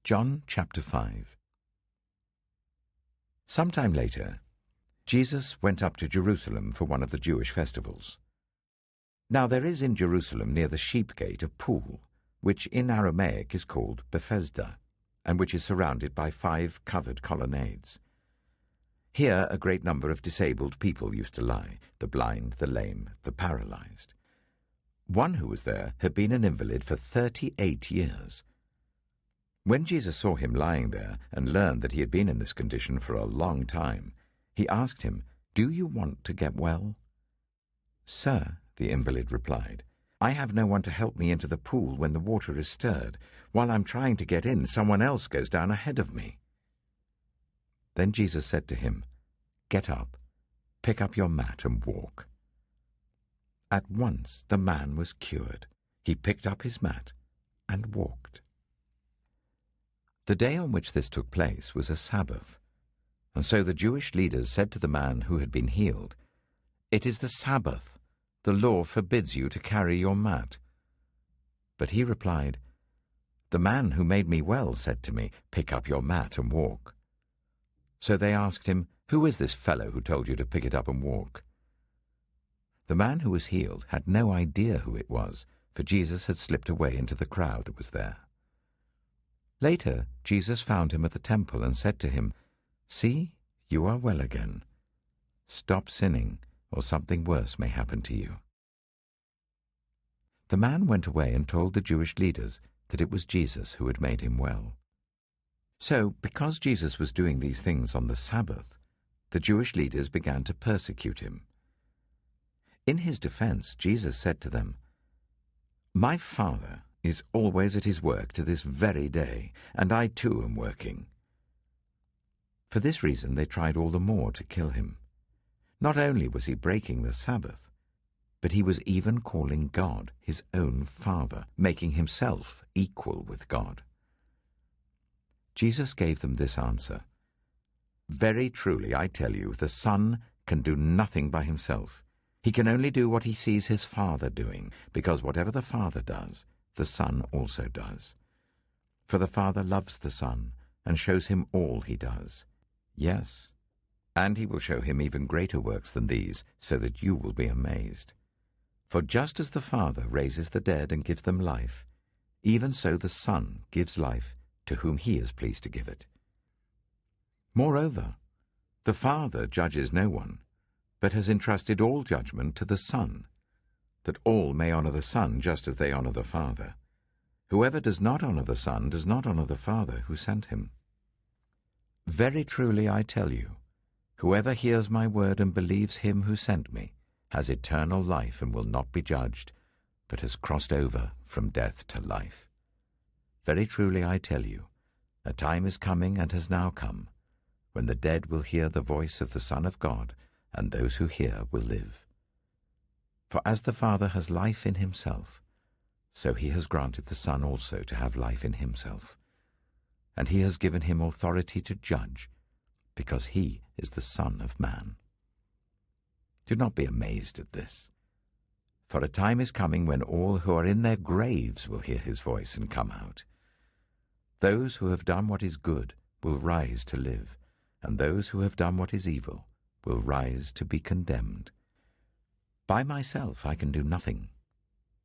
John chapter 5. Sometime later, Jesus went up to Jerusalem for one of the Jewish festivals. Now there is in Jerusalem near the Sheep Gate a pool, which in Aramaic is called Bethesda, and which is surrounded by 5 covered colonnades. Here a great number of disabled people used to lie, the blind, the lame, the paralyzed. One who was there had been an invalid for 38 years. When Jesus saw him lying there and learned that he had been in this condition for a long time, he asked him, "Do you want to get well?" "Sir," the invalid replied, "I have no one to help me into the pool when the water is stirred. While I'm trying to get in, someone else goes down ahead of me." Then Jesus said to him, "Get up, pick up your mat and walk." At once the man was cured. He picked up his mat and walked. The day on which this took place was a Sabbath, and so the Jewish leaders said to the man who had been healed, "It is the Sabbath. The law forbids you to carry your mat." But he replied, "The man who made me well said to me, 'Pick up your mat and walk.'" So they asked him, "Who is this fellow who told you to pick it up and walk?" The man who was healed had no idea who it was, for Jesus had slipped away into the crowd that was there. Later, Jesus found him at the temple and said to him, "See, you are well again. Stop sinning, or something worse may happen to you." The man went away and told the Jewish leaders that it was Jesus who had made him well. So, because Jesus was doing these things on the Sabbath, the Jewish leaders began to persecute him. In his defense, Jesus said to them, "My Father is always at his work to this very day, and I too am working." For this reason they tried all the more to kill him. Not only was he breaking the Sabbath, but he was even calling God his own Father, making himself equal with God. Jesus gave them this answer, "Very truly I tell you, the Son can do nothing by himself. He can only do what he sees his Father doing, because whatever the Father does, the Son also does. For the Father loves the Son and shows him all he does. Yes, and he will show him even greater works than these, so that you will be amazed. For just as the Father raises the dead and gives them life, even so the Son gives life to whom he is pleased to give it. Moreover, the Father judges no one, but has entrusted all judgment to the Son, that all may honor the Son just as they honor the Father. Whoever does not honor the Son does not honor the Father who sent him. Very truly I tell you, whoever hears my word and believes him who sent me has eternal life and will not be judged, but has crossed over from death to life. Very truly I tell you, a time is coming and has now come, when the dead will hear the voice of the Son of God, and those who hear will live. For as the Father has life in himself, so he has granted the Son also to have life in himself. And he has given him authority to judge, because he is the Son of Man. Do not be amazed at this, for a time is coming when all who are in their graves will hear his voice and come out. Those who have done what is good will rise to live, and those who have done what is evil will rise to be condemned. By myself I can do nothing.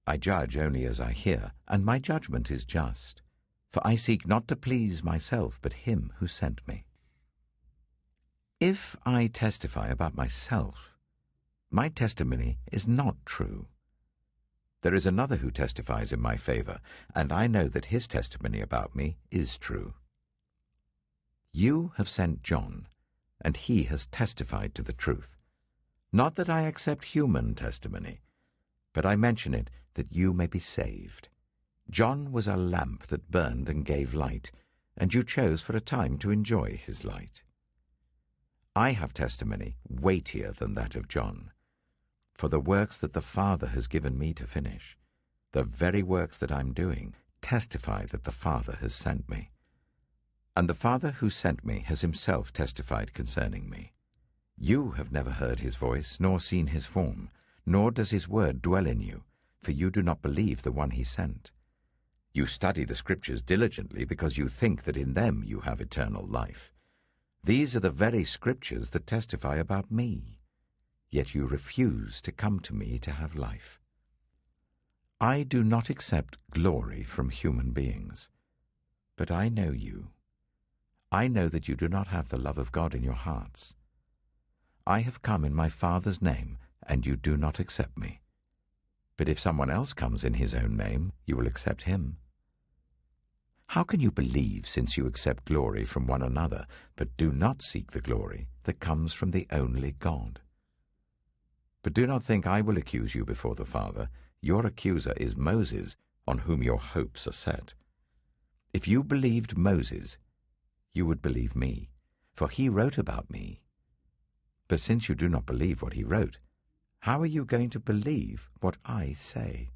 I judge only as I hear, and my judgment is just, for I seek not to please myself, but him who sent me. If I testify about myself, my testimony is not true. There is another who testifies in my favor, and I know that his testimony about me is true. You have sent John, and he has testified to the truth. Not that I accept human testimony, but I mention it that you may be saved. John was a lamp that burned and gave light, and you chose for a time to enjoy his light. I have testimony weightier than that of John, for the works that the Father has given me to finish, the very works that I'm doing, testify that the Father has sent me. And the Father who sent me has himself testified concerning me. You have never heard his voice, nor seen his form, nor does his word dwell in you, for you do not believe the one he sent. You study the Scriptures diligently because you think that in them you have eternal life. These are the very Scriptures that testify about me, yet you refuse to come to me to have life. I do not accept glory from human beings, but I know you. I know that you do not have the love of God in your hearts. I have come in my Father's name, and you do not accept me. But if someone else comes in his own name, you will accept him. How can you believe since you accept glory from one another, but do not seek the glory that comes from the only God? But do not think I will accuse you before the Father. Your accuser is Moses, on whom your hopes are set. If you believed Moses, you would believe me, for he wrote about me. But since you do not believe what he wrote, how are you going to believe what I say?